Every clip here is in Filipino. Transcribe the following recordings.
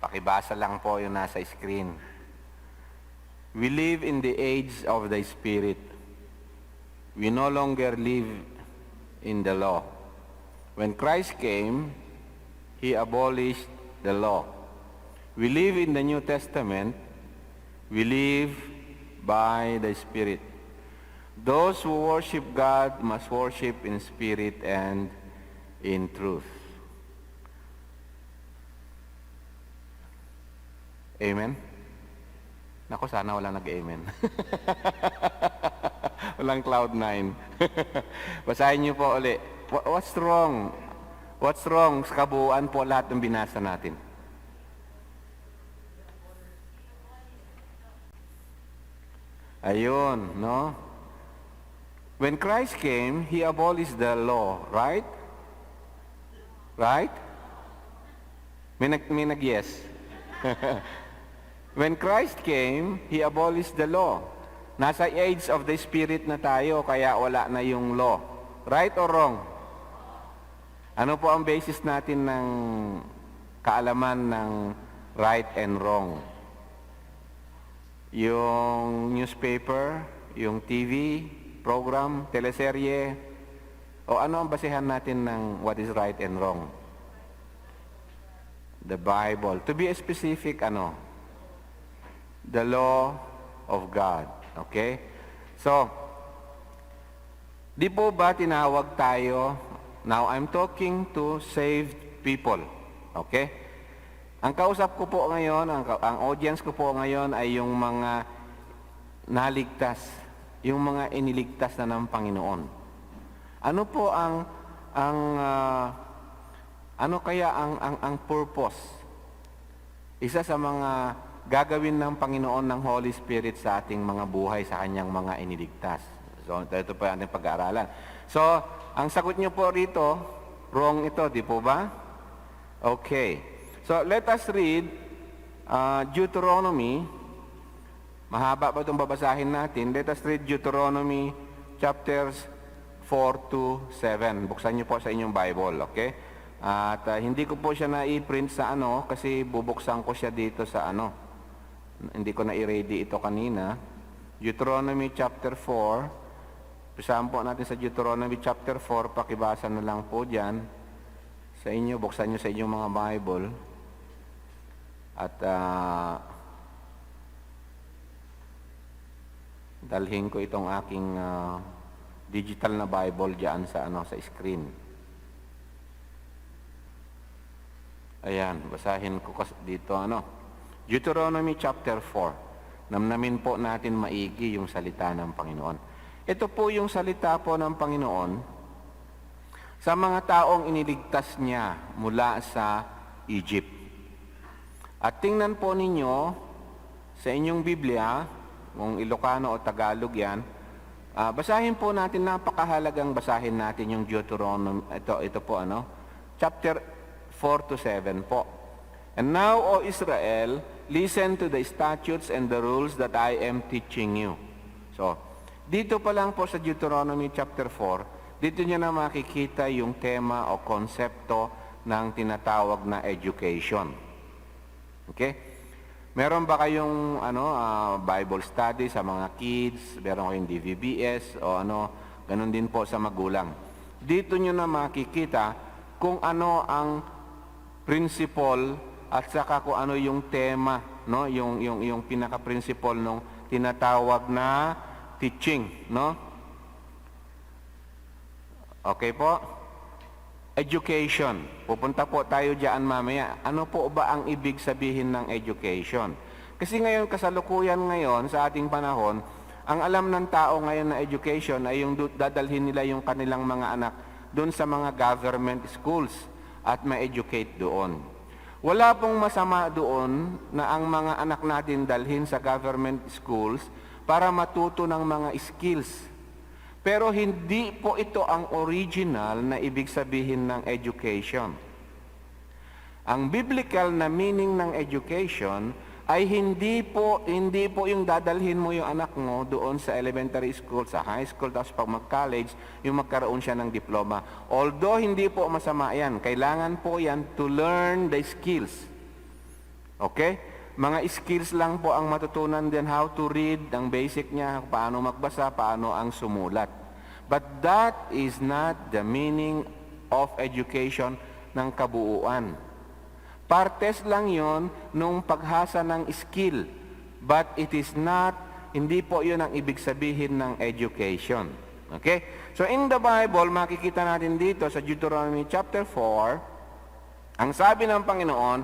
Pakibasa lang po yung nasa screen. We live in the age of the Spirit. We no longer live in the law. When Christ came, He abolished the law. We live in the New Testament. We live by the Spirit. Those who worship God must worship in spirit and in truth. Amen? Naku, sana walang nag-amen. Walang cloud 9. Basahin niyo po uli. What's wrong? What's wrong sa kabuuan po lahat ng binasa natin? Ayun, no? When Christ came, He abolished the law, right? Right? May nag-yes. When Christ came, He abolished the law. Nasa age of the Spirit na tayo, kaya wala na yung law. Right or wrong? Ano po ang basis natin ng kaalaman ng right and wrong? Yung newspaper, yung TV, program, teleserye, o ano ang basehan natin ng what is right and wrong? The Bible. To be specific, ano? The law of God. Okay? So, di po ba tinawag tayo, now I'm talking to saved people. Okay? Ang kausap ko po ngayon, ang audience ko po ngayon ay yung mga naligtas, yung mga iniligtas na ng Panginoon. Ano po ano kaya ang purpose? Isa sa mga gagawin ng Panginoon ng Holy Spirit sa ating mga buhay, sa kanyang mga iniligtas. So, ito po ang ating pag-aaralan. So, ang sagot niyo po rito, wrong ito, di po ba? Okay. So, let us read Deuteronomy. Mahaba pa itong babasahin natin. Let us read Deuteronomy chapters 4 to 7. Buksan niyo po sa inyong Bible, okay? At hindi ko po siya na-i-print sa kasi bubuksan ko siya dito sa Hindi ko na-i-ready ito kanina. Deuteronomy chapter 4. Pisahan po natin sa Deuteronomy chapter 4. Pakibasa na lang po dyan. Sa inyo, buksan nyo sa inyong mga Bible. At dalhin ko itong aking digital na Bible dyan sa screen. Ayan, basahin ko dito Deuteronomy chapter 4. Namnamin po natin maigi yung salita ng Panginoon. Ito po yung salita po ng Panginoon sa mga taong iniligtas niya mula sa Egypt. At tingnan po ninyo sa inyong Biblia, kung Ilocano o Tagalog yan, basahin po natin, napakahalagang basahin natin yung Deuteronomy, ito po chapter 4 to 7 po. And now, O Israel, listen to the statutes and the rules that I am teaching you. So, dito pa lang po sa Deuteronomy chapter 4, dito niyo na makikita yung tema o konsepto ng tinatawag na education. Okay? Meron ba kayong Bible study sa mga kids? Meron kayong DVBS o ganun din po sa magulang. Dito niyo na makikita kung ano ang principle at saka kung ano yung tema, yung pinaka-principle ng tinatawag na teaching, Okay po? Education. Pupunta po tayo diyan mamaya. Ano po ba ang ibig sabihin ng education? Kasi ngayon, kasalukuyan ngayon, sa ating panahon, ang alam ng tao ngayon na education ay yung dadalhin nila yung kanilang mga anak doon sa mga government schools at ma-educate doon. Wala pong masama doon na ang mga anak natin dalhin sa government schools para matuto ng mga skills. Pero hindi po ito ang original na ibig sabihin ng education. Ang biblical na meaning ng education ay hindi po yung dadalhin mo yung anak mo doon sa elementary school, sa high school, tapos pag mag-college, yung magkaroon siya ng diploma. Although hindi po masama yan, kailangan po yan to learn the skills. Okay? Mga skills lang po ang matutunan din, how to read, ang basic niya, paano magbasa, paano ang sumulat. But that is not the meaning of education ng kabuuan. Partes lang yon nung paghasa ng skill. But it is not, hindi po yun ang ibig sabihin ng education. Okay? So in the Bible, makikita natin dito sa Deuteronomy chapter 4, ang sabi ng Panginoon,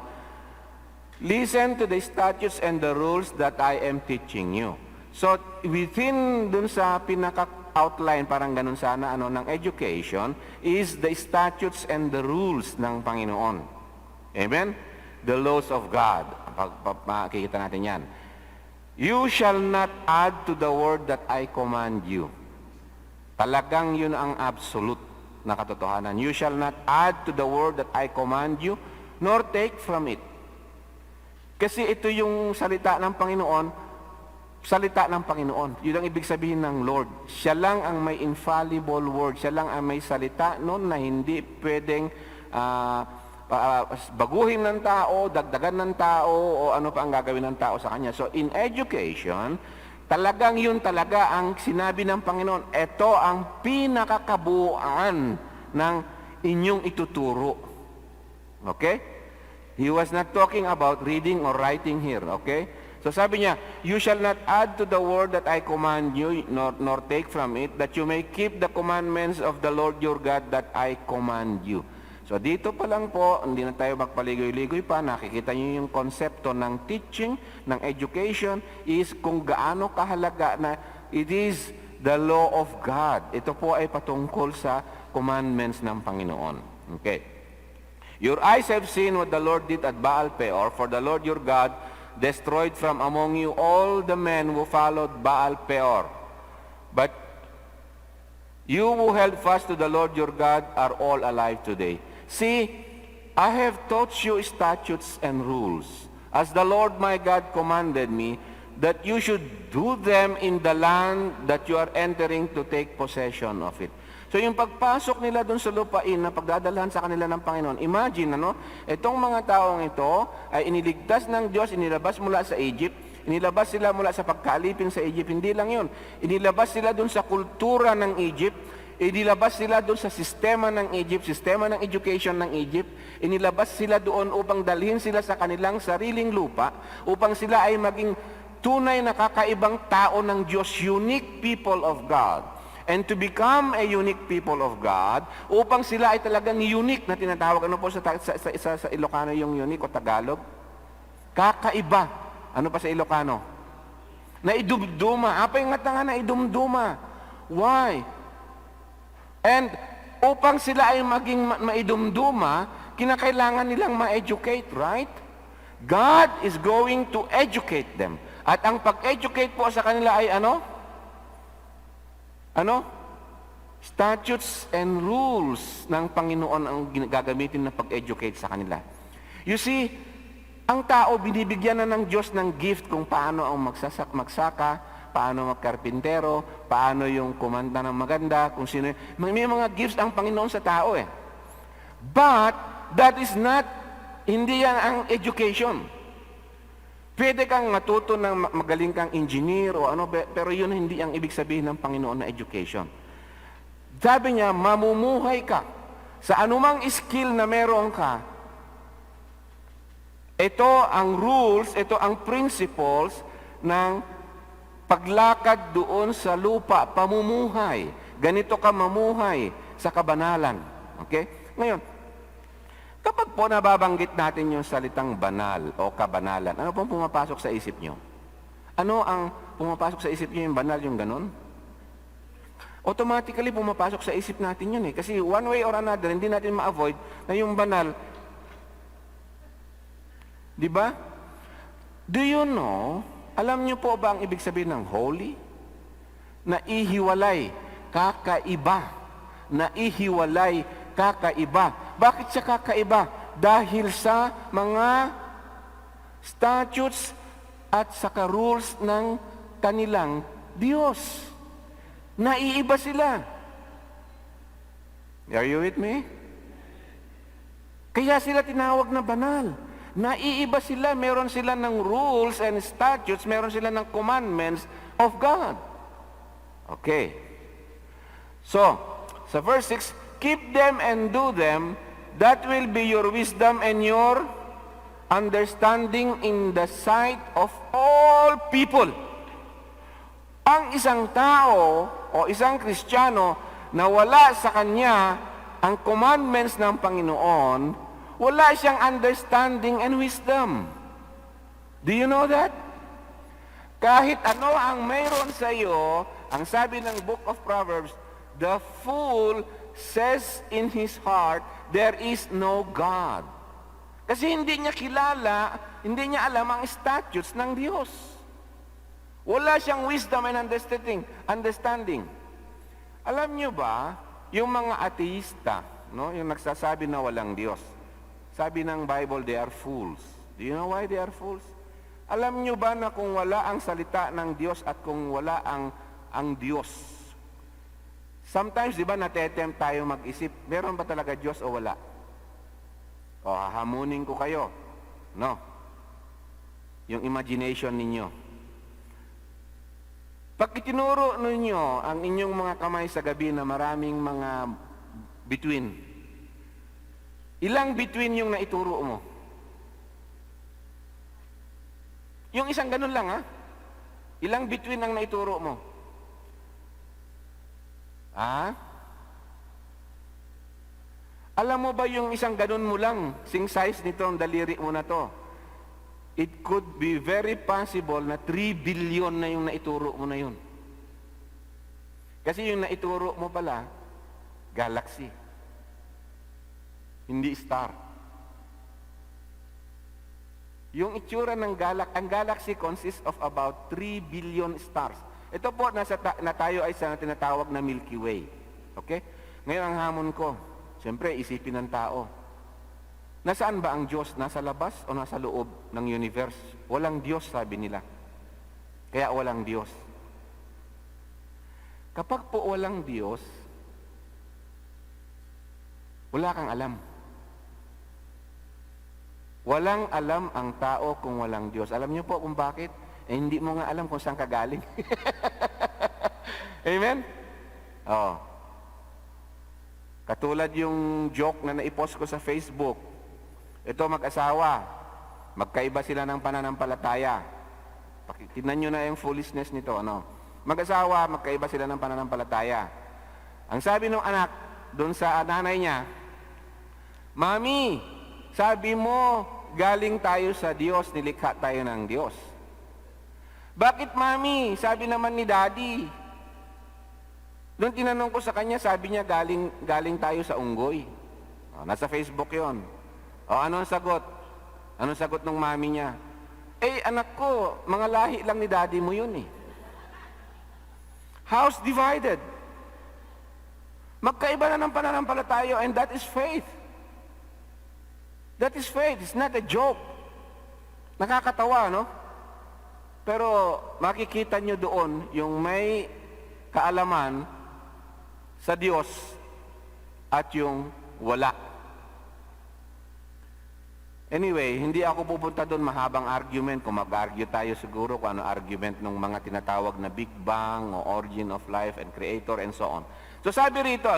listen to the statutes and the rules that I am teaching you. So within dun sa pinaka-outline, parang ganun sana, ng education, is the statutes and the rules ng Panginoon. Amen? The laws of God. Makikita natin yan. You shall not add to the word that I command you. Talagang yun ang absolute na katotohanan. You shall not add to the word that I command you, nor take from it. Kasi ito yung salita ng Panginoon, salita ng Panginoon. Yun ang ibig sabihin ng Lord. Siya lang ang may infallible word. Siya lang ang may salita noon na hindi pwedeng baguhin ng tao, dagdagan ng tao, o ano pa ang gagawin ng tao sa kanya. So in education, talagang yun talaga ang sinabi ng Panginoon. Ito ang pinakakabuuan ng inyong ituturo. Okay? He was not talking about reading or writing here. Okay? So sabi niya, you shall not add to the word that I command you, nor take from it, that you may keep the commandments of the Lord your God that I command you. So dito pa lang po, hindi na tayo magpaligoy-ligoy pa, nakikita niyo yung konsepto ng teaching, ng education, is kung gaano kahalaga na it is the law of God. Ito po ay patungkol sa commandments ng Panginoon. Okay. Your eyes have seen what the Lord did at Baal Peor, for the Lord your God destroyed from among you all the men who followed Baal Peor. But you who held fast to the Lord your God are all alive today. See, I have taught you statutes and rules, as the Lord my God commanded me, that you should do them in the land that you are entering to take possession of it. So yung pagpasok nila dun sa lupain na pagdadalhan sa kanila ng Panginoon, imagine, itong mga taong ito ay iniligtas ng Diyos, inilabas mula sa Egypt, inilabas sila mula sa pagkaalipin sa Egypt. Hindi lang yun, inilabas sila dun sa kultura ng Egypt, inilabas sila doon sa sistema ng Egypt, sistema ng education ng Egypt. Inilabas sila doon upang dalhin sila sa kanilang sariling lupa, upang sila ay maging tunay na kakaibang tao ng Diyos, unique people of God. And to become a unique people of God, upang sila ay talagang unique na tinatawag, ano po sa Ilocano yung unique o Tagalog? Kakaiba. Ano pa sa Ilocano? Naidumduma. Apa yung nga na idumduma? Why? And upang sila ay maging maidumduma, kinakailangan nilang ma-educate, right? God is going to educate them. At ang pag-educate po sa kanila ay ano? Ano? Statutes and rules ng Panginoon ang gagamitin na pag-educate sa kanila. You see, ang tao binibigyan na ng Diyos ng gift kung paano ang magsaka, paano magkarpintero, paano yung kumanta ng maganda, kung sino. May mga gifts ang Panginoon sa tao eh. But, that is not, hindi yan ang education. Pwede kang matuto ng magaling kang engineer o ano, pero yun hindi ang ibig sabihin ng Panginoon na education. Sabi niya, mamumuhay ka sa anumang skill na meron ka. Ito ang rules, ito ang principles ng paglakad doon sa lupa, pamumuhay. Ganito ka mamuhay sa kabanalan. Okay? Ngayon, kapag po nababanggit natin yung salitang banal o kabanalan, ano pong pumapasok sa isip nyo? Ano ang pumapasok sa isip nyo yung banal, yung ganon? Automatically pumapasok sa isip natin yun eh. Kasi one way or another, hindi natin ma-avoid na yung banal. Di ba? Do you know, alam niyo po ba ang ibig sabihin ng holy? Naihiwalay, kakaiba. Naihiwalay, kakaiba. Bakit siya kakaiba? Dahil sa mga statutes at saka rules ng kanilang Diyos. Naiiba sila. Are you with me? Kaya sila tinawag na banal. Naiiba sila, meron sila ng rules and statutes, meron sila ng commandments of God. Okay. So, sa verse 6, keep them and do them, that will be your wisdom and your understanding in the sight of all people. Ang isang tao o isang Kristiyano na wala sa kanya ang commandments ng Panginoon, wala siyang understanding and wisdom. Do you know that? Kahit ano ang mayroon sa iyo, ang sabi ng Book of Proverbs, the fool says in his heart, there is no God. Kasi hindi niya kilala, hindi niya alam ang statutes ng Diyos. Wala siyang wisdom and understanding. Alam niyo ba, yung mga ateista, no, yung nagsasabi na walang Diyos, sabi ng Bible, they are fools. Do you know why they are fools? Alam niyo ba na kung wala ang salita ng Diyos at kung wala ang Diyos, sometimes, di ba, natetempt tayo mag-isip, meron ba talaga Diyos o wala? O, hahamunin ko kayo. No. Yung imagination ninyo. Pag itinuro ninyo ang inyong mga kamay sa gabi na maraming mga bituin, ilang bituin yung naituro mo? Yung isang ganun lang, ha? Ilang bituin ang naituro mo? Ha? Alam mo ba yung isang ganun mo lang, sing size nito, ang daliri mo na to, it could be very possible na 3 billion na yung naituro mo na yun. Kasi yung naituro mo pala, galaxy. Hindi star. Yung itsura ng ang galaxy consists of about 3 billion stars. Ito po, na tayo ay sa tinatawag na Milky Way. Okay? Ngayon ang hamon ko, siyempre isipin ng tao, nasaan ba ang Diyos? Nasa labas o nasa loob ng universe? Walang Diyos, sabi nila. Kaya walang Diyos. Kapag po walang Diyos, wala kang alam. Walang alam ang tao kung walang Diyos. Alam niyo po kung bakit? Hindi mo nga alam kung saan ka galing. Amen? Oo. Katulad yung joke na naipost ko sa Facebook. Ito mag-asawa, magkaiba sila ng pananampalataya. Tingnan nyo na yung foolishness nito. Ano? Mag-asawa, magkaiba sila ng pananampalataya. Ang sabi ng anak, doon sa nanay niya, Mami, sabi mo, galing tayo sa Diyos, nilikha tayo ng Diyos. Bakit, Mami? Sabi naman ni Daddy. Doon tinanong ko sa kanya, sabi niya, galing tayo sa unggoy. Nasa Facebook yon. O, anong sagot? Anong sagot ng mami niya? Anak ko, mga lahi lang ni daddy mo yun eh. House divided. Magkaiba na ng pananampalataya, and that is faith. That is faith. It's not a joke. Nakakatawa, no? Pero makikita nyo doon yung may kaalaman sa Diyos at yung wala. Anyway, hindi ako pupunta doon mahabang argument. Kung mag-argue tayo siguro kung ano argument ng mga tinatawag na Big Bang o origin of life and creator and so on. So sabi rito,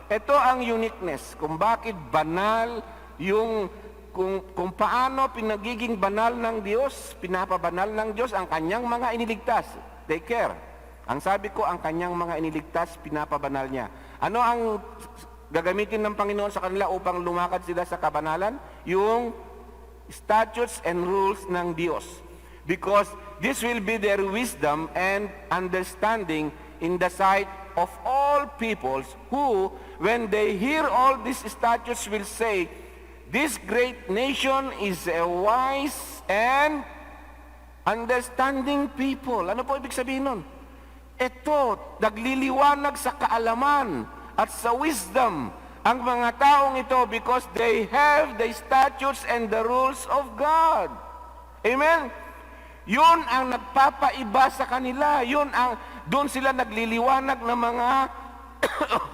ito ang uniqueness kung bakit banal yung kung paano pinagiging banal ng Diyos, pinapabanal ng Diyos ang kanyang mga iniligtas. Take care. Ang sabi ko, ang kanyang mga iniligtas, pinapabanal niya. Ano ang gagamitin ng Panginoon sa kanila upang lumakad sila sa kabanalan? Yung statutes and rules ng Diyos. Because this will be their wisdom and understanding in the sight of all peoples who, when they hear all these statutes, will say, this great nation is a wise and understanding people. Ano po ibig sabihin nun? Ito, nagliliwanag sa kaalaman at sa wisdom ang mga taong ito because they have the statutes and the rules of God. Amen? Yun ang nagpapaiba sa kanila. Doon sila nagliliwanag ng mga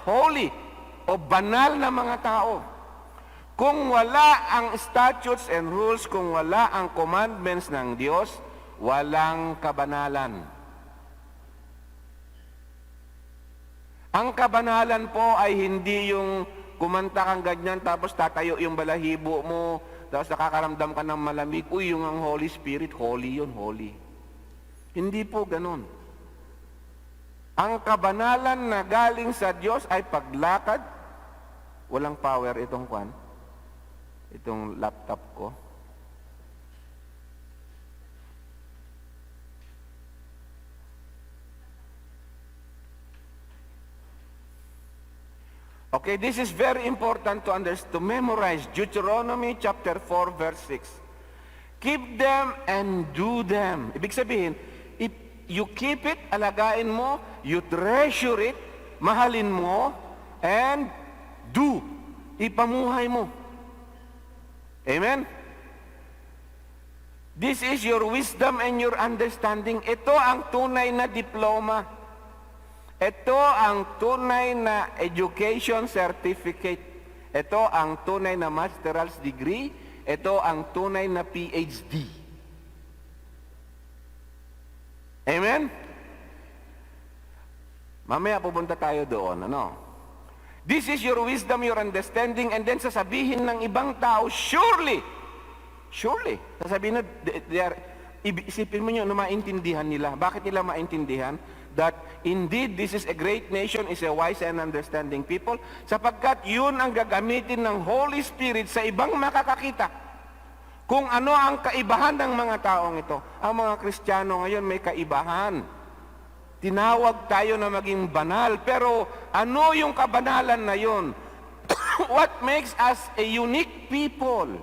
holy o banal na mga tao. Kung wala ang statutes and rules, kung wala ang commandments ng Diyos, walang kabanalan. Ang kabanalan po ay hindi yung kumanta kang ganyan, tapos tatayo yung balahibo mo, tapos nakakaramdam ka ng malamig. Uy, yung ang Holy Spirit, holy yun, holy. Hindi po ganun. Ang kabanalan na galing sa Diyos ay paglakad. Walang power itong laptop ko. Okay, this is very important to understand, to memorize Deuteronomy chapter 4 verse 6. Keep them and do them. Ibig sabihin, if you keep it, alagain mo, you treasure it, mahalin mo, and do, ipamuhay mo. Amen? This is your wisdom and your understanding. Ito ang tunay na diploma. Ito ang tunay na education certificate. Ito ang tunay na master's degree. Ito ang tunay na PhD. Amen? Mamaya pupunta tayo doon, ano? This is your wisdom, your understanding, and then sasabihin ng ibang tao, surely, sasabihin na, isipin mo nyo na maintindihan nila. Bakit nila maintindihan? That indeed this is a great nation, is a wise and understanding people, sapagkat yun ang gagamitin ng Holy Spirit sa ibang makakakita. Kung ano ang kaibahan ng mga taong ito. Ang mga Kristiyano ngayon may kaibahan. Tinawag tayo na maging banal, pero ano yung kabanalan na yun? What makes us a unique people?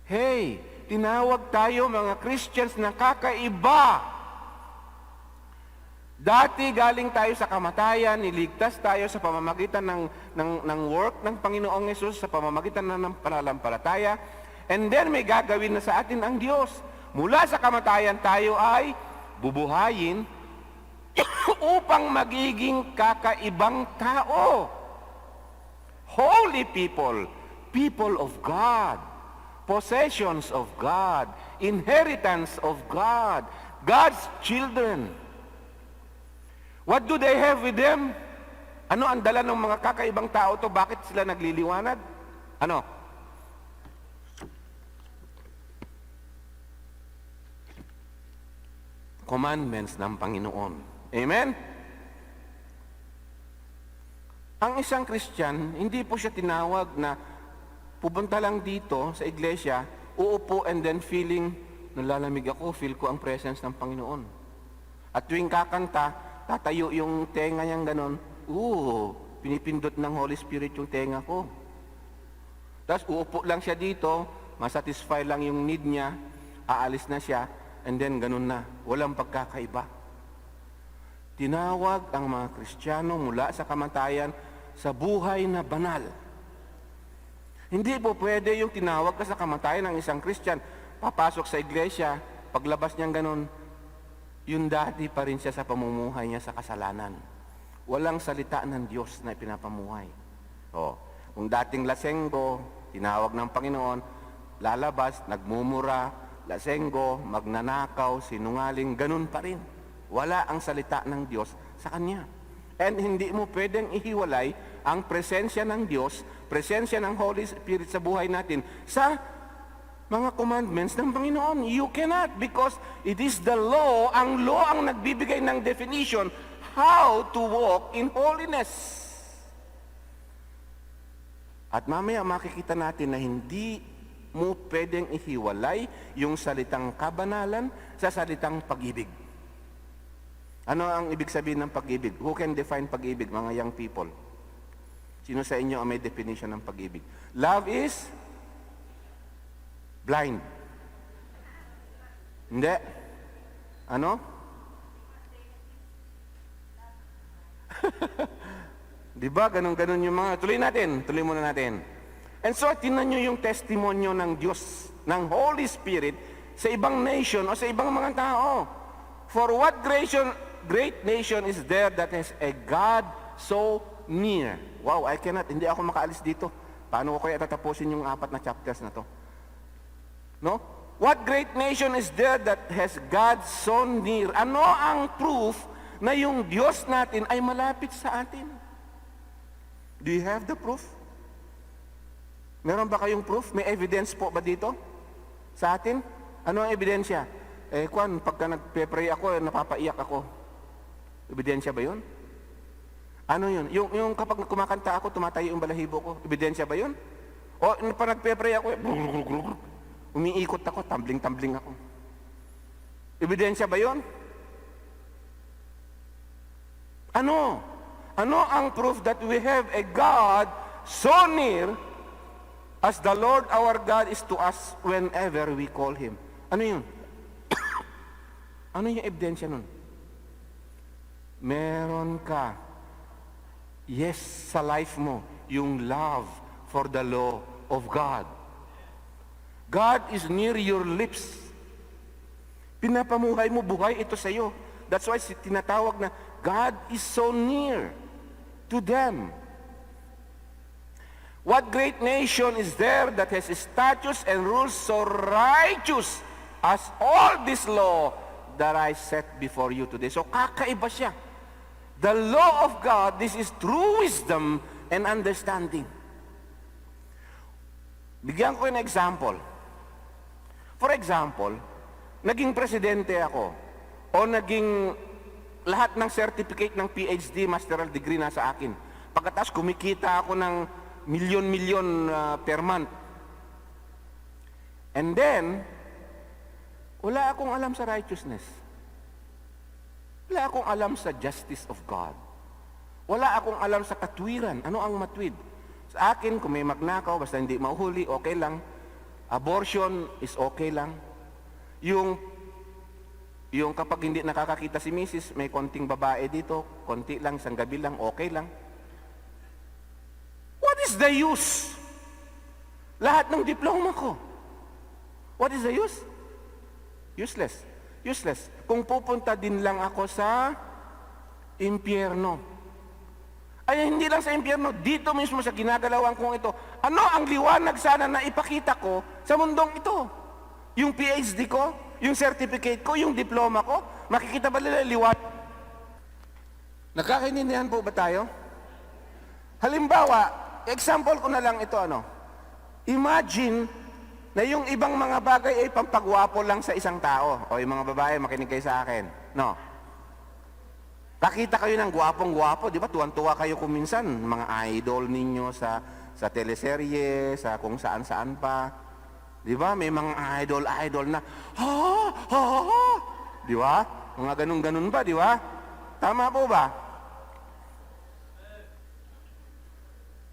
Hey, tinawag tayo mga Christians na kakaiba. Dati galing tayo sa kamatayan, niligtas tayo sa pamamagitan ng work ng Panginoong Yesus, sa pamamagitan ng pananampalataya, and then may gagawin na sa atin ang Diyos. Mula sa kamatayan tayo ay bubuhayin upang magiging kakaibang tao. Holy people, people of God, possessions of God, inheritance of God, God's children. What do they have with them? Ano ang dala ng mga kakaibang tao to? Bakit sila nagliliwanag? Ano? Commandments ng Panginoon. Amen? Ang isang Christian, hindi po siya tinawag na pupunta lang dito sa iglesia, uupo and then feeling, nalalamig ako, feel ko ang presence ng Panginoon. At tuwing kakanta, tatayo yung tenga niyang ganon, pinipindot ng Holy Spirit yung tenga ko. Tapos uupo lang siya dito, masatisfy lang yung need niya, aalis na siya, and then ganun na, walang pagkakaiba. Tinawag ang mga Kristiyano mula sa kamatayan sa buhay na banal. Hindi po pwede yung tinawag ka sa kamatayan ng isang Christian, papasok sa iglesia, paglabas niyang ganun, yung dati pa rin siya sa pamumuhay niya sa kasalanan. Walang salita ng Diyos na ipinapamuhay. Kung dating lasenggo, tinawag ng Panginoon, lalabas, nagmumura, lasenggo, magnanakaw, sinungaling, ganun pa rin. Wala ang salita ng Diyos sa kanya. And hindi mo pwedeng ihiwalay ang presensya ng Diyos, presensya ng Holy Spirit sa buhay natin sa mga commandments ng Panginoon. You cannot, because it is the law, ang law ang nagbibigay ng definition how to walk in holiness. At mamaya makikita natin na hindi mo pwedeng ihiwalay yung salitang kabanalan sa salitang pag-ibig. Ano ang ibig sabihin ng pag-ibig? Who can define pag-ibig, mga young people? Sino sa inyo ang may definition ng pag-ibig? Love is blind. Hindi. Ano? Diba? Ganun-ganun yung mga... Tuloy muna natin. And so, tingnan nyo yung testimonyo ng Diyos, ng Holy Spirit, sa ibang nation o sa ibang mga tao. For what great nation is there that has a God so near? Wow, hindi ako makaalis dito. Paano ko kaya tatapusin yung 4 na chapters na to? No? What great nation is there that has God so near? Ano ang proof na yung Diyos natin ay malapit sa atin? Do you have the proof? Meron ba kayong proof? May evidence po ba dito sa atin? Ano ang ebidensya? Pagka nagpe-pray ako, napapaiyak ako. Ebidensya ba yun? Ano yun? Yung kapag kumakanta ako, tumatayo yung balahibo ko. Ebidensya ba yun? O pag nagpe-pray ako, umiikot ako, tumbling-tumbling ako. Ebidensya ba yun? Ano? Ano ang proof that we have a God so near as the Lord our God is to us whenever we call Him? Ano yun? Ano yung ebidensya nun? Meron ka, yes, sa life mo, yung love for the law of God. God is near your lips. Pinapamuhay mo, buhay ito sa iyo. That's why tinatawag na God is so near to them. What great nation is there that has statutes and rules so righteous as all this law that I set before you today? So kakaiba siya. The law of God, this is true wisdom and understanding. Bigyan ko yung example. For example, naging presidente ako o naging lahat ng certificate ng PhD, masteral degree na sa akin. Pagkatapos kumikita ako ng milyon-milyon per month. And then, wala akong alam sa righteousness. Wala akong alam sa justice of God. Wala akong alam sa katwiran. Ano ang matwid? Sa akin, kung may magnakaw, basta hindi mauhuli, okay lang. Abortion is okay lang. Yung kapag hindi nakakakita si Mrs., may konting babae dito, konti lang, isang gabi lang, okay lang. What is the use? Lahat ng diploma ko. What is the use? Useless. Useless. Kung pupunta din lang ako sa impyerno. Ay, hindi lang sa impyerno, dito mismo sa ginagalawan kong ito. Ano ang liwanag sana na ipakita ko sa mundong ito? Yung PhD ko, yung certificate ko, yung diploma ko, makikita ba nila liwanag? Nakakaintindihan po ba tayo? Halimbawa, example ko na lang ito, imagine na yung ibang mga bagay ay pampagwapo lang sa isang tao. O yung mga babae, makinig kayo sa akin. No. Nakita kayo ng gwapong-gwapo, di ba? Tuwan-tuwa kayo kung minsan, mga idol ninyo sa teleserye, sa kung saan-saan pa. Di ba? May mga idol na, di ba? Mga ganun-ganun ba, di ba? Tama po ba?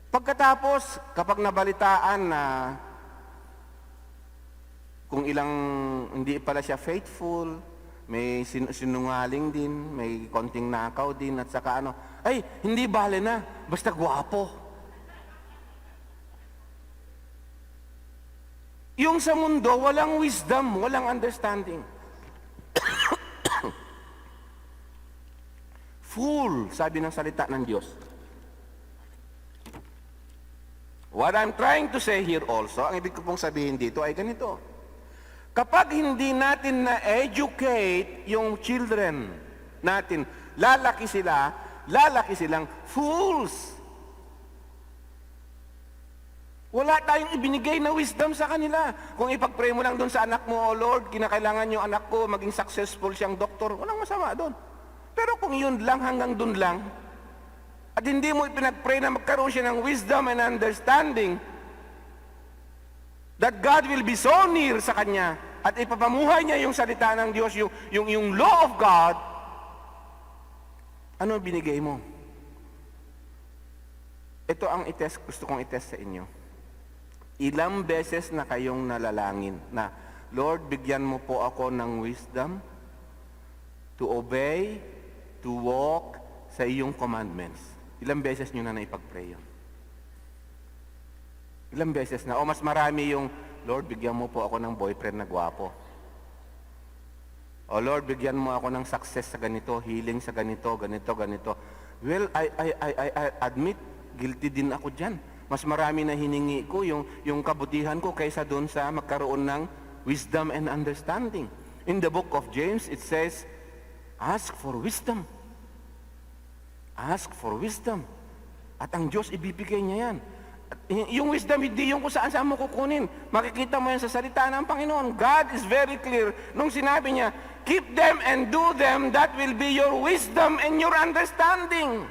Pagkatapos, kapag nabalitaan na kung ilang hindi pala siya faithful, may sinungaling din, may konting nakaw din, at saka ay, hindi bale na, basta gwapo. Yung sa mundo, walang wisdom, walang understanding. Fool, sabi ng salita ng Diyos. What I'm trying to say here also, ang ibig ko pong sabihin dito ay ganito. Kapag hindi natin na-educate yung children natin, lalaki silang fools. Wala tayong ibinigay na wisdom sa kanila. Kung ipag-pray mo lang doon sa anak mo, oh Lord, kinakailangan yung anak ko maging successful siyang doktor, walang masama doon. Pero kung yun lang, hanggang doon lang, at hindi mo ipinag-pray na magkaroon siya ng wisdom and understanding, that God will be so near sa kanya at ipapamuhay niya yung salita ng Diyos, yung law of God, ano binigay mo? Ito ang gusto kong itest sa inyo. Ilang beses na kayong nalalangin na, Lord, bigyan mo po ako ng wisdom to obey, to walk sa iyong commandments. Ilang beses nyo na naipag-pray yun? Ilang beses na? O mas marami yung, Lord, bigyan mo po ako ng boyfriend na gwapo. O Lord, bigyan mo ako ng success sa ganito, healing sa ganito, ganito, ganito. Well, I admit, guilty din ako dyan. Mas marami na hiningi ko yung kabutihan ko kaysa doon sa magkaroon ng wisdom and understanding. In the book of James, it says, ask for wisdom. Ask for wisdom. At ang Diyos, ibibigay niya yan. At yung wisdom, hindi yung kung saan mo kukunin. Makikita mo yan sa salita ng Panginoon. God is very clear nung sinabi niya, keep them and do them, that will be your wisdom and your understanding.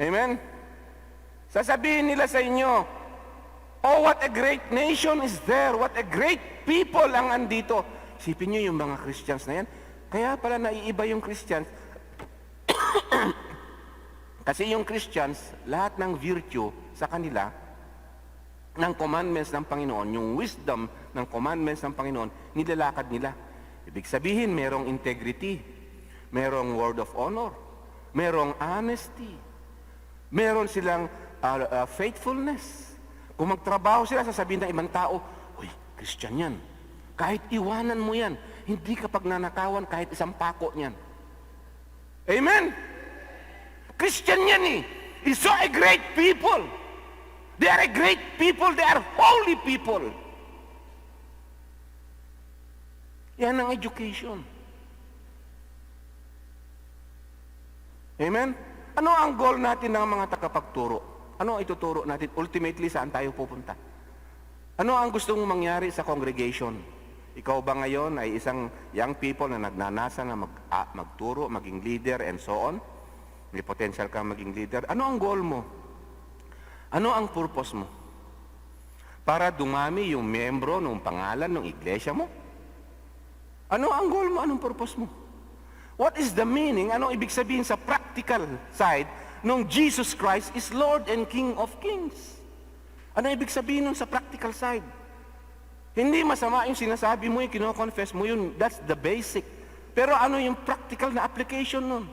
Amen? Sasabihin nila sa inyo, oh, what a great nation is there. What a great people ang andito. Isipin nyo yung mga Christians na yan. Kaya pala naiiba yung Christians. Kasi yung Christians, lahat ng virtue sa kanila, ng commandments ng Panginoon, yung wisdom ng commandments ng Panginoon, nilalakad nila. Ibig sabihin, merong integrity, merong word of honor, merong honesty, meron silang faithfulness. Kung magtrabaho sila, sasabihin ng ibang tao, uy, Christian yan. Kahit iwanan mo yan, hindi ka pagnanakawan kahit isang pako niyan. Amen? Christian yan eh. He's so a great people. They are a great people. They are holy people. Yan ang education. Amen? Ano ang goal natin ng mga tagapagturo? Ano ang ituturo natin? Ultimately, saan tayo pupunta? Ano ang gusto mong mangyari sa congregation? Ikaw ba ngayon ay isang young people na nagnanasa na magturo, maging leader, and so on? May potential kang maging leader. Ano ang goal mo? Ano ang purpose mo? Para dumami yung membro ng pangalan ng iglesia mo? Ano ang goal mo? Anong purpose mo? What is the meaning? Ano ibig sabihin sa practical side nung Jesus Christ is Lord and King of Kings? Ano ibig sabihin nun sa practical side? Hindi masama yung sinasabi mo, yung kino-confess mo yun. That's the basic. Pero ano yung practical na application nun?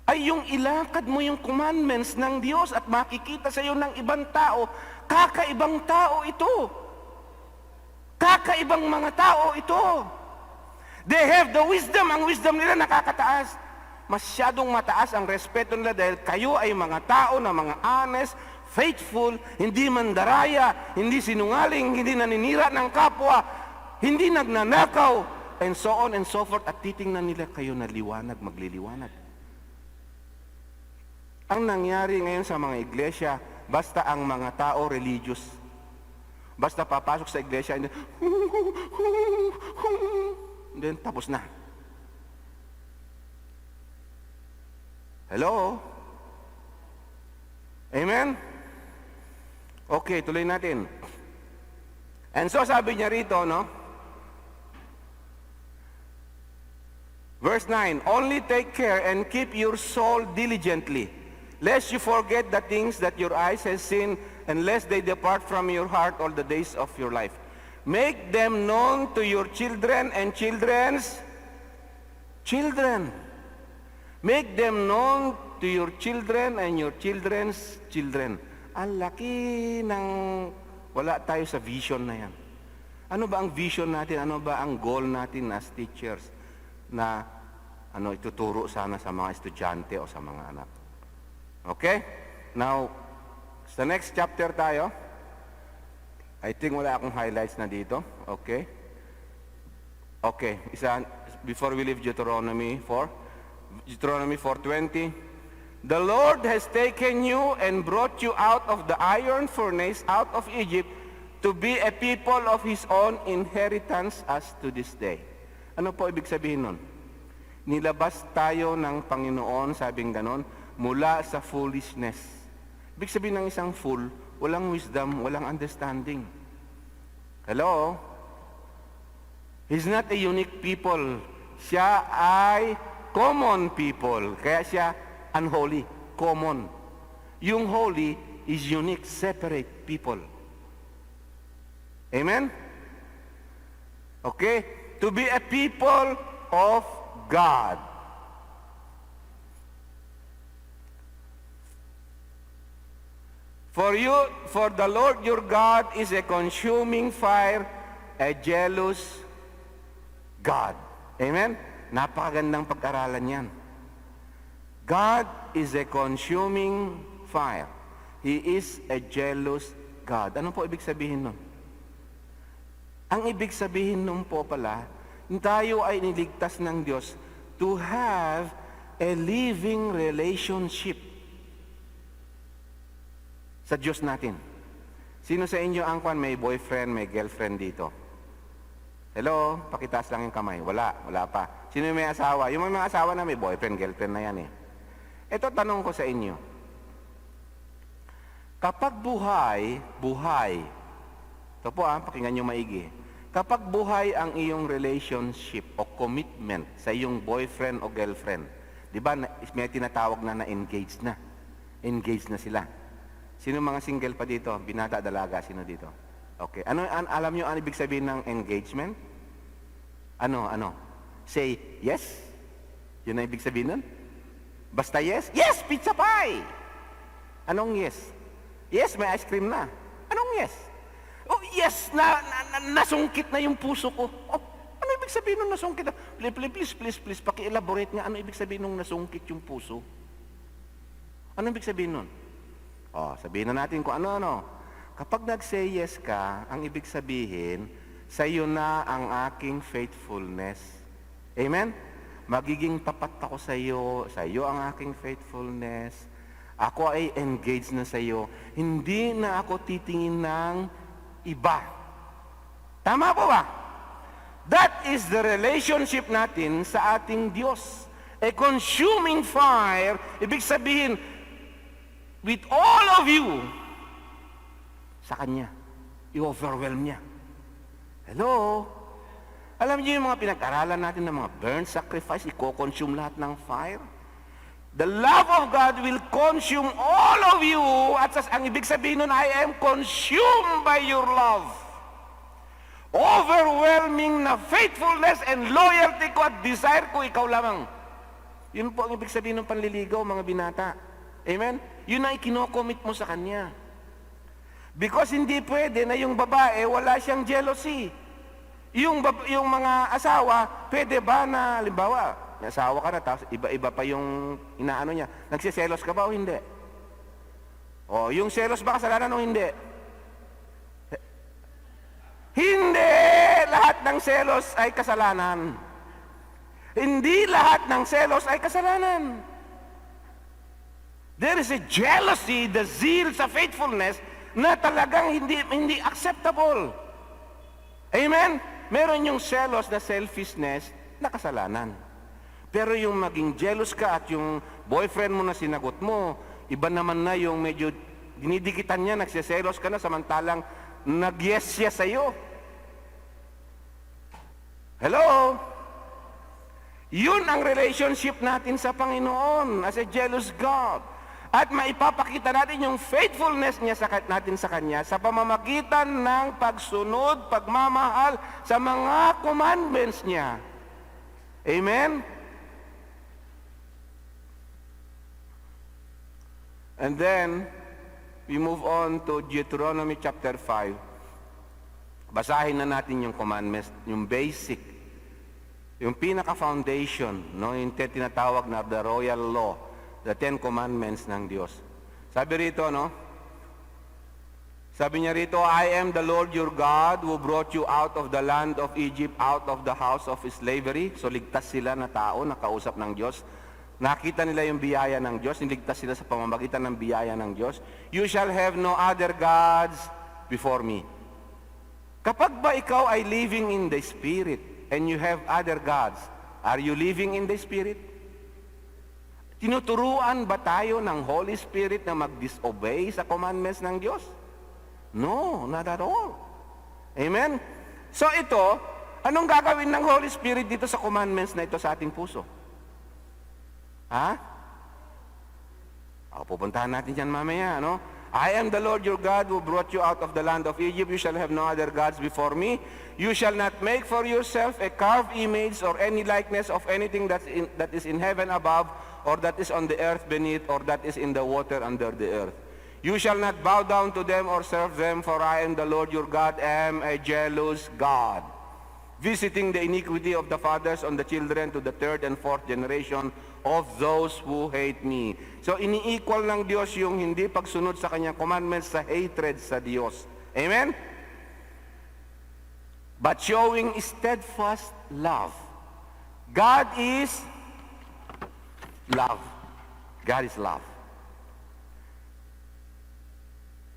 Ay yung ilakad mo yung commandments ng Diyos at makikita sa iyo ng ibang tao, kakaibang tao ito. Kakaibang mga tao ito. They have the wisdom. Ang wisdom nila nakakataas. Masyadong mataas ang respeto nila dahil kayo ay mga tao na mga honest, faithful, hindi mandaraya, hindi sinungaling, hindi naninira ng kapwa, hindi nagnanakaw, and so on and so forth. At titingnan nila kayo na liwanag, magliliwanag. Ang nangyari ngayon sa mga iglesia, basta ang mga tao religious. Basta papasok sa iglesia, and then tapos na. Hello? Amen? Okay, tuloy natin. And so sabi niya rito, no? Verse 9, only take care and keep your soul diligently, lest you forget the things that your eyes have seen, and lest they depart from your heart all the days of your life. Make them known to your children and children's children. Make them known to your children and your children's children. Ang laki ng wala tayo sa vision na yan. Ano ba ang vision natin? Ano ba ang goal natin as teachers na ituturo sana sa mga estudyante o sa mga anak? Okay? Now, sa next chapter tayo. I think wala akong highlights na dito. Okay? Okay. Before we leave Deuteronomy 4:20. The Lord has taken you and brought you out of the iron furnace, out of Egypt, to be a people of His own inheritance as to this day. Ano po ibig sabihin nun? Nilabas tayo ng Panginoon, sabing ganon, mula sa foolishness. Ibig sabihin ng isang fool, walang wisdom, walang understanding. Hello? He's not a unique people. Siya ay common people. Kaya siya unholy, common. Yung holy is unique, separate people. Amen? Okay? To be a people of God. For the Lord your God is a consuming fire, a jealous God. Amen? Napakagandang pag-aralan yan. God is a consuming fire. He is a jealous God. Ano po ibig sabihin nun? Ang ibig sabihin nun po pala, tayo ay niligtas ng Diyos to have a living relationship sa Diyos natin. Sino sa inyo ang may boyfriend, may girlfriend dito? Hello? Pakitaas lang yung kamay. Wala pa. Sino yung may asawa? Yung may asawa na may boyfriend, girlfriend na yan eh. Ito tanong ko sa inyo. Kapag buhay, ito po pakinggan nyo maigi. Kapag buhay ang iyong relationship o commitment sa iyong boyfriend o girlfriend, di ba may tinatawag na na-engaged na? Engaged na sila. Sino mga single pa dito? Binata, dalaga, sino dito? Okay. Alam nyo ang ibig sabihin ng engagement? Ano? Say yes? Yun ang ibig sabihin nun? Basta yes? Yes, pizza pie! Anong yes? Yes, may ice cream na. Anong yes? Oh, yes, nasungkit na yung puso ko. Oh, ano ibig sabihin nung nasungkit? Please, paki-elaborate nga, ano ibig sabihin nung nasungkit yung puso? Ano ibig sabihin nun? Oh, sabihin na natin kung ano. Kapag nag-say yes ka, ang ibig sabihin, sa iyo na ang aking faithfulness. Amen? Magiging tapat ako sa iyo ang aking faithfulness. Ako ay engaged na sa iyo. Hindi na ako titingin ng iba. Tama po ba? That is the relationship natin sa ating Diyos. A consuming fire, ibig sabihin, with all of you, sa Kanya, i-overwhelm niya. Hello? Alam niyo yung mga pinag-aralan natin ng mga burnt sacrifice, i-consume lahat ng fire? The love of God will consume all of you. At ang ibig sabihin nun, I am consumed by your love. Overwhelming na faithfulness and loyalty ko at desire ko, ikaw lamang. Yun po ang ibig sabihin ng panliligaw, mga binata. Amen? Yun ang ikinocommit mo sa Kanya. Because hindi pwede na yung babae, wala siyang jealousy. Yung mga asawa, pwede ba na, halimbawa, may asawa ka na, tapos iba-iba pa yung inaano niya. Nagsiselos ka ba o hindi? O, yung selos ba kasalanan o hindi? Hindi! Lahat ng selos ay kasalanan. Hindi lahat ng selos ay kasalanan. There is a jealousy, the zeal sa faithfulness, na talagang hindi acceptable. Amen? Meron yung selos na selfishness na kasalanan. Pero yung maging jealous ka at yung boyfriend mo na sinagot mo, iba naman na yung medyo dinidikitan niya, nagsiselos ka na samantalang nag-yes siya sa'yo. Hello? Yun ang relationship natin sa Panginoon as a jealous God. At maipapakita natin yung faithfulness niya natin sa Kanya sa pamamagitan ng pagsunod, pagmamahal sa mga commandments niya. Amen? And then, we move on to Deuteronomy chapter 5. Basahin na natin yung commandments, yung basic, yung pinaka-foundation, no? Yung tinatawag na the royal law, the 10 commandments ng Diyos. Sabi rito, no? Sabi niya rito, I am the Lord your God who brought you out of the land of Egypt, out of the house of slavery. So ligtas sila na tao, nakausap ng Diyos. Nakita nila yung biyaya ng Diyos, niligtas sila sa pamamagitan ng biyaya ng Diyos. You shall have no other gods before me. Kapag ba ikaw ay living in the Spirit and you have other gods, are you living in the Spirit? Tinuturuan ba tayo ng Holy Spirit na mag-disobey sa commandments ng Diyos? No, not at all. Amen? So ito, anong gagawin ng Holy Spirit dito sa commandments na ito sa ating puso? Ha? Pupuntahan natin yan mamaya, no? I am the Lord your God who brought you out of the land of Egypt. You shall have no other gods before me. You shall not make for yourself a carved image or any likeness of anything that is in heaven above, or that is on the earth beneath, or that is in the water under the earth. You shall not bow down to them or serve them, for I am the Lord your God, am a jealous God. visiting the iniquity of the fathers on the children to the third and fourth generation of those who hate me. So ini-equal ng Diyos yung hindi pagsunod sa kanyang commandments sa hatred sa Diyos. Amen? But showing steadfast love. God is love. God is love.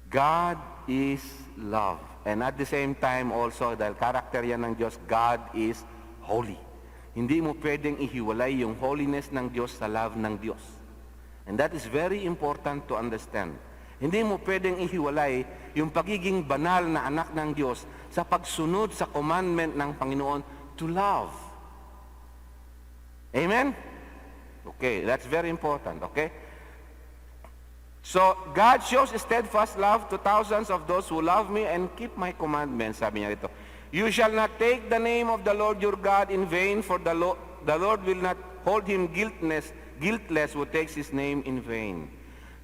God is love. And at the same time also, dahil character yan ng Diyos, God is holy. Hindi mo pwedeng ihiwalay yung holiness ng Diyos sa love ng Diyos. And that is very important to understand. Hindi mo pwedeng ihiwalay yung pagiging banal na anak ng Diyos sa pagsunod sa commandment ng Panginoon to love. Amen? Okay, that's very important, okay? So, God shows steadfast love to thousands of those who love me and keep my commandments. Sabi niya rito, you shall not take the name of the Lord your God in vain, for the Lord will not hold him guiltless who takes his name in vain.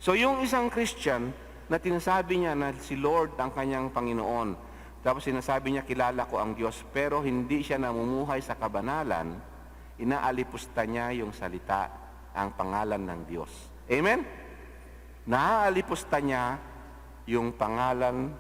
So, yung isang Christian na tinasabi niya na si Lord ang kanyang Panginoon, tapos sinasabi niya, kilala ko ang Diyos, pero hindi siya namumuhay sa kabanalan, inaalipusta niya yung salita, ang pangalan ng Diyos. Amen? Naaalipusta niya yung pangalan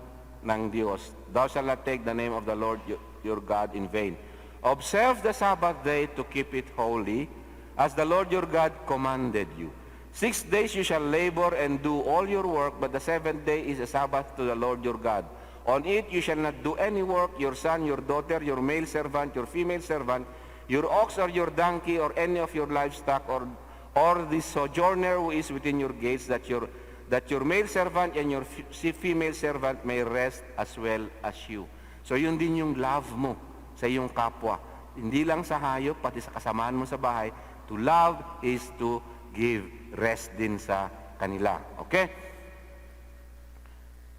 ng Diyos. Thou shalt not take the name of the Lord your God in vain. Observe the Sabbath day to keep it holy, as the Lord your God commanded you. 6 days you shall labor and do all your work, but the seventh day is a Sabbath to the Lord your God. On it you shall not do any work, your son, your daughter, your male servant, your female servant, your ox or your donkey, or any of your livestock, or the sojourner who is within your gates, that your male servant and your female servant may rest as well as you. So yun din yung love mo sa iyong kapwa. Hindi lang sa hayop, pati sa kasamaan mo sa bahay. To love is to give rest din sa kanila. Okay?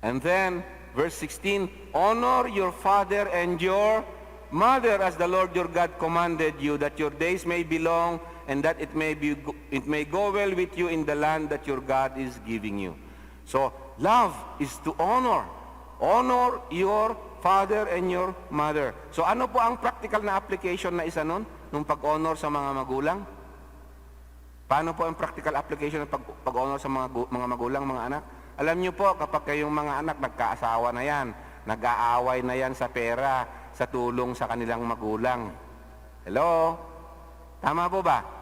And then, verse 16, honor your father and your mother as the Lord your God commanded you, that your days may be long, and that it may go well with you in the land that your God is giving you. So, love is to honor. Honor your father and your mother. So, ano po ang practical na application na isa nun? Nung pag-honor sa mga magulang? Paano po ang practical application ng pag-honor sa mga magulang, mga anak? Alam niyo po, kapag kayong mga anak nagkaasawa na yan, nag-aaway na yan sa pera, sa tulong sa kanilang magulang. Hello? Tama po ba?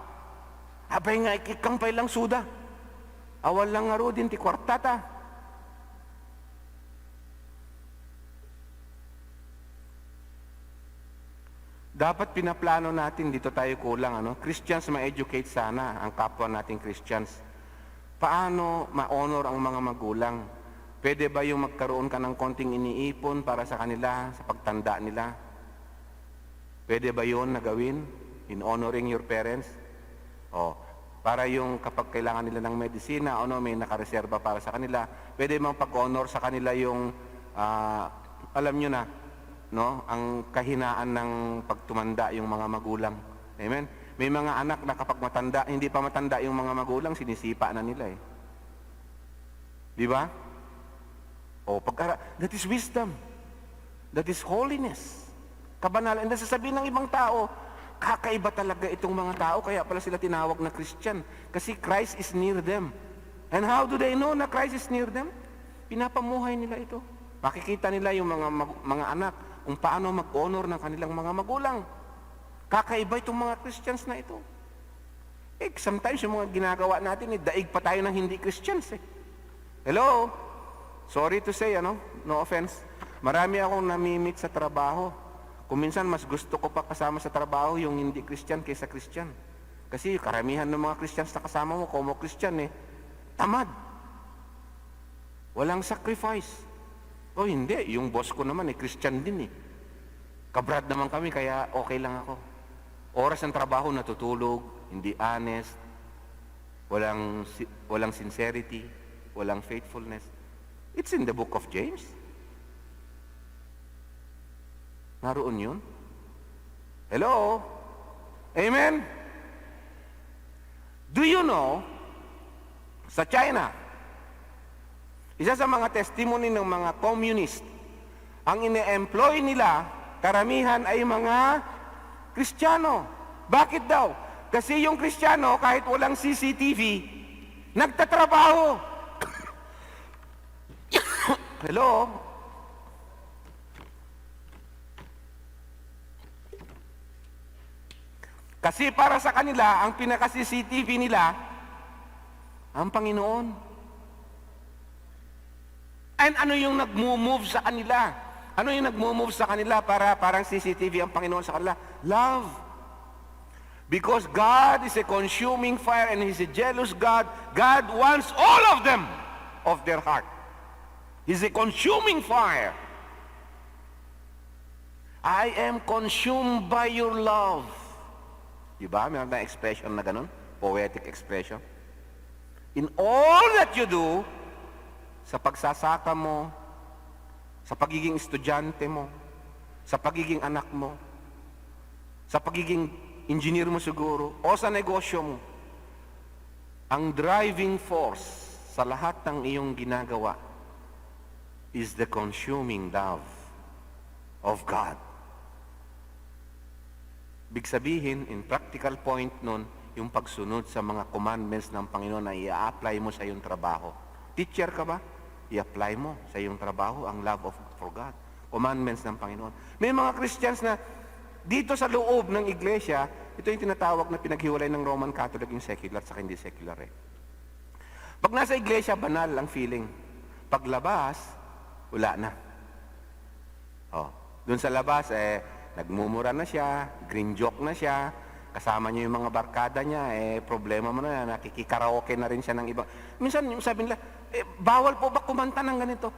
Abay nga, ikikampay lang suda. Awal lang nga ro din, ti kwartata. Dapat pinaplano natin, dito tayo kulang, ano? Christians, ma-educate sana ang kapwa nating Christians. Paano ma-honor ang mga magulang? Pwede ba yung magkaroon ka ng konting iniipon para sa kanila, sa pagtanda nila? Pwede ba yun na gawin in honoring your parents? Para yung kapag kailangan nila ng medisina, may nakareserba para sa kanila. Pwede mang pag-honor sa kanila yung, alam nyo na, no? Ang kahinaan ng pagtumanda yung mga magulang. Amen? May mga anak na kapag matanda, hindi pa matanda yung mga magulang, sinisipa na nila eh. Di ba? That is wisdom. That is holiness. Kabanalan. And nasasabihin ng ibang tao, kakaiba talaga itong mga tao, kaya pala sila tinawag na Christian. Kasi Christ is near them. And how do they know na Christ is near them? Pinapamuhay nila ito. Makikita nila yung mga anak kung paano mag-honor ng kanilang mga magulang. Kakaiba itong mga Christians na ito. Sometimes yung mga ginagawa natin, daig pa tayo ng hindi Christians eh. Hello? Sorry to say, no offense. Marami akong namimit sa trabaho. Kung minsan, mas gusto ko pa kasama sa trabaho yung hindi Christian kaysa Christian. Kasi karamihan ng mga Christians na kasama mo, como Christian tamad. Walang sacrifice. Hindi. Yung boss ko naman, Christian din Kabrad naman kami, kaya okay lang ako. Oras ng trabaho, natutulog, hindi honest, walang sincerity, walang faithfulness. It's in the book of James. Naroon yun. Hello? Amen? Do you know, sa China, isa sa mga testimony ng mga communist, ang ine-employ nila, karamihan ay mga Kristiyano. Bakit daw? Kasi yung Kristiyano, kahit walang CCTV, nagtatrabaho. Hello? Kasi para sa kanila, ang pinaka-CCTV nila, ang Panginoon. And ano yung nag-move sa kanila? Ano yung nag-move sa kanila para parang CCTV ang Panginoon sa kanila? Love. Because God is a consuming fire and He's a jealous God. God wants all of them, of their heart. He's a consuming fire. I am consumed by your love. Diba? Mayroon na expression na ganun? Poetic expression. In all that you do, sa pagsasaka mo, sa pagiging estudyante mo, sa pagiging anak mo, sa pagiging engineer mo siguro, o sa negosyo mo, ang driving force sa lahat ng iyong ginagawa is the consuming love of God. Big sabihin, in practical point nun, yung pagsunod sa mga commandments ng Panginoon na i-apply mo sa iyong trabaho. Teacher ka ba? I-apply mo sa iyong trabaho ang love for God. Commandments ng Panginoon. May mga Christians na dito sa loob ng iglesia, ito yung tinatawag na pinaghiwalay ng Roman Catholic yung secular at saka hindi secular eh. Pag nasa iglesia, banal ang feeling. Paglabas, wala na. Doon sa labas, nagmumura na siya, green joke na siya, kasama niya yung mga barkada niya, problema mo na, nakikikaraoke na rin siya ng iba. Minsan, sabi nila, bawal po ba kumanta ng ganito?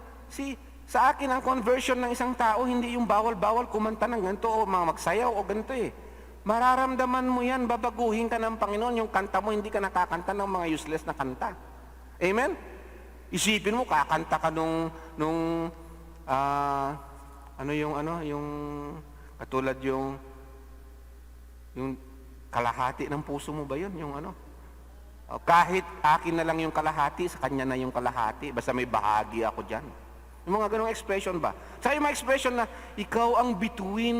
Sa akin, ang conversion ng isang tao, hindi yung bawal-bawal kumanta ng ganito o mga magsayaw o ganito eh. Mararamdaman mo yan, babaguhin ka ng Panginoon, yung kanta mo, hindi ka nakakanta ng mga useless na kanta. Amen? Isipin mo, kakanta ka yung katulad yung kalahati ng puso mo ba yun? Kahit akin na lang yung kalahati, sa kanya na yung kalahati, basta may bahagi ako dyan. Yung mga ganong expression ba? Sa yung mga expression na, ikaw ang bituin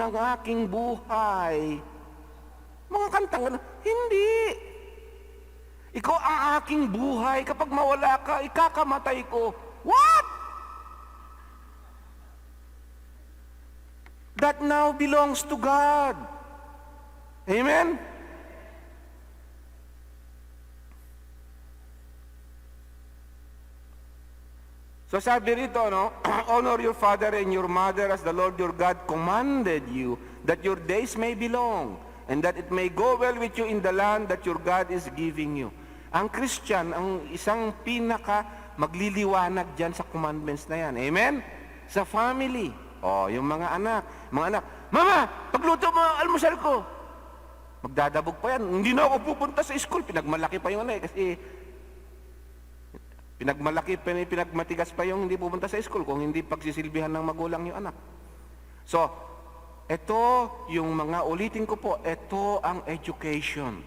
ng aking buhay. Mga kantang gano'n, hindi. Ikaw ang aking buhay, kapag mawala ka, ikakamatay ko. What? That now belongs to God. Amen? So sabi rito, honor your father and your mother as the Lord your God commanded you, that your days may be long, and that it may go well with you in the land that your God is giving you. Ang Christian, ang isang pinaka magliliwanag dyan sa commandments na yan. Amen? Sa family. Yung mga anak, Mama, pagluto mo ang almusal ko. Magdadabog pa yan. Hindi na ako pupunta sa school. Pinagmalaki pa yung kasi pinagmatigas pa yung hindi pupunta sa school kung hindi pagsisilbihan ng magulang yung anak. So, ito yung ulitin ko po, ito ang education.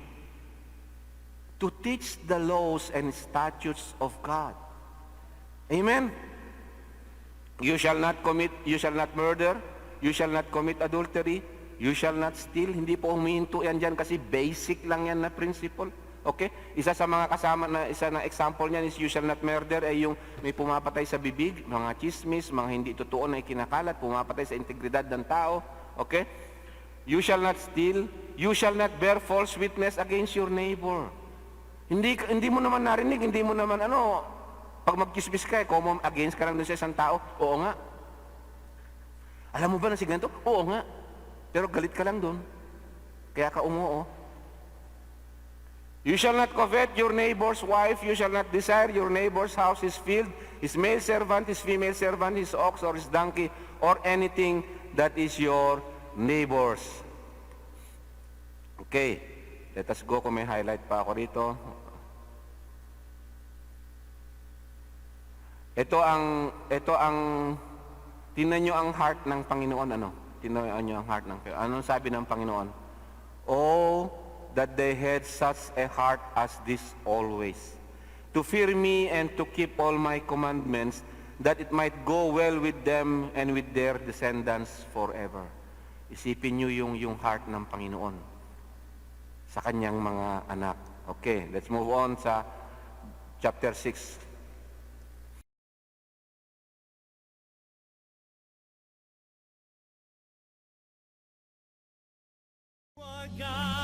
To teach the laws and statutes of God. Amen? You shall not murder, you shall not commit adultery, you shall not steal. Hindi po humihinto yan dyan kasi basic lang yan na principle. Okay? Isa na example niyan is you shall not murder ay yung may pumapatay sa bibig, mga chismis, mga hindi totoo na ikinakalat, pumapatay sa integridad ng tao. Okay? You shall not steal, you shall not bear false witness against your neighbor. Hindi mo naman narinig, hindi mo naman pag magkismis ka, kung against ka lang dun sa isang tao, oo nga. Alam mo ba na si ganito? Oo nga. Pero galit ka lang dun. Kaya ka umuo. You shall not covet your neighbor's wife, you shall not desire your neighbor's house, his field, his male servant, his female servant, his ox or his donkey, or anything that is your neighbor's. Okay, let us go kung may highlight pa ako rito. Ito ang tingnan nyo ang heart ng Panginoon, Tingnan nyo ang heart ng Panginoon. Anong sabi ng Panginoon? Oh, that they had such a heart as this always, to fear me and to keep all my commandments, that it might go well with them and with their descendants forever. Isipin nyo yung heart ng Panginoon sa kanyang mga anak. Okay, let's move on sa chapter 6. God.